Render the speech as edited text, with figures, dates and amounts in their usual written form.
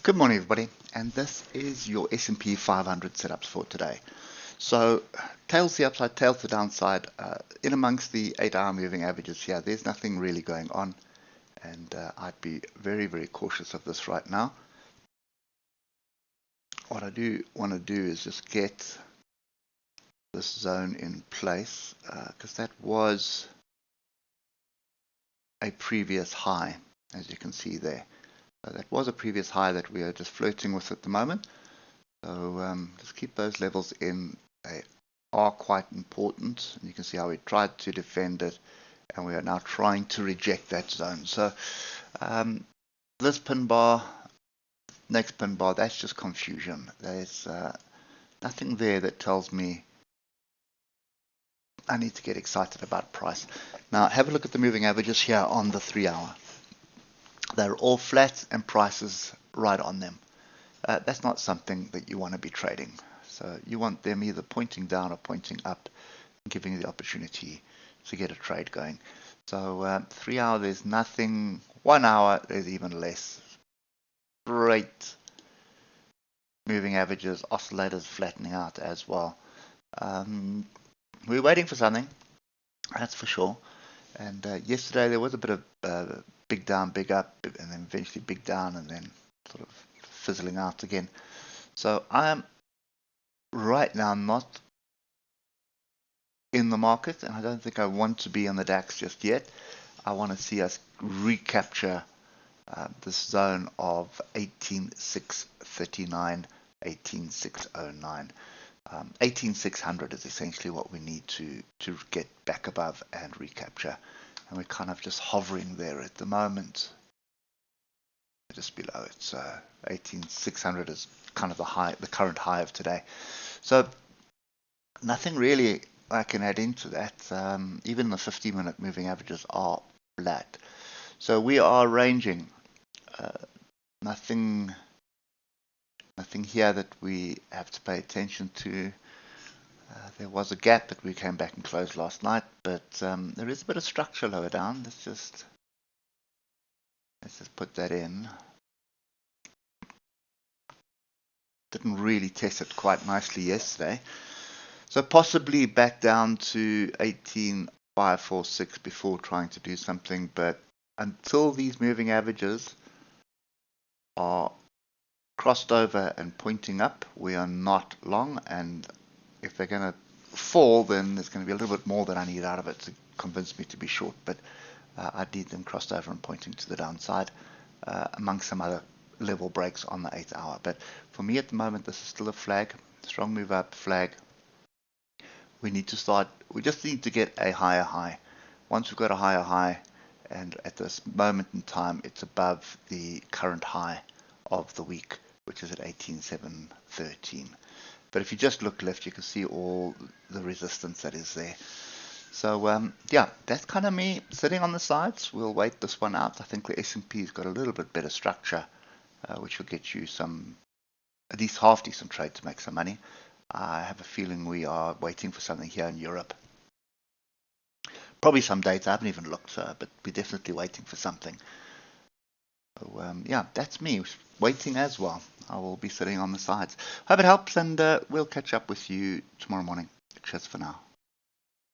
Good morning, everybody, and this is your S&P 500 setups for today. So, tails to the upside, tails to the downside. In amongst the 8-hour moving averages here, there's nothing really going on, and I'd be very, very cautious of this right now. What I do want to do is just get this zone in place, because that was a previous high, as you can see there. That was a previous high that we are just flirting with at the moment. So just keep those levels in. They are quite important. And you can see how we tried to defend it, and we are now trying to reject that zone. So this pin bar, next pin bar, that's just confusion. There's nothing there that tells me I need to get excited about price. Now have a look at the moving averages here on the 3-hour. They're all flat and prices right on them. That's not something that you want to be trading. So you want them either pointing down or pointing up, giving you the opportunity to get a trade going. So 3-hour, there's nothing. 1 hour, there's even less. Great moving averages, oscillators flattening out as well. We're waiting for something, that's for sure. And yesterday there was a bit of big down, big up, and then eventually big down, and then sort of fizzling out again. So I am right now not in the market, and I don't think I want to be on the DAX just yet. I want to see us recapture this zone of 18,639, 18,609. 18,600 is essentially what we need to get back above and recapture, and we're kind of just hovering there at the moment, just below it. So 18,600 is kind of the current high of today. So nothing really I can add into that. Even the 50-minute moving averages are flat. So we are ranging. Nothing here that we have to pay attention to. There was a gap that we came back and closed last night, but there is a bit of structure lower down. Let's just put that in. Didn't really test it quite nicely yesterday, so possibly back down to 18,546 before trying to do something. But until these moving averages are crossed over and pointing up, we are not long, and if they're going to fall, then there's going to be a little bit more that I need out of it to convince me to be short. But I need them crossed over and pointing to the downside, among some other level breaks on the 8-hour. But for me at the moment, this is still a flag, strong move up flag. We just need to get a higher high. Once we've got a higher high, and at this moment in time it's above the current high of the week, which is at 18,713. But if you just look left, you can see all the resistance that is there. So yeah, that's kind of me sitting on the sides. We'll wait this one out. I think the S&P's got a little bit better structure, which will get you at least half decent trade to make some money. I have a feeling we are waiting for something here in Europe. Probably some data. I haven't even looked, but we're definitely waiting for something. So yeah, that's me waiting as well. I will be sitting on the sides. Hope it helps, and we'll catch up with you tomorrow morning. Cheers for now.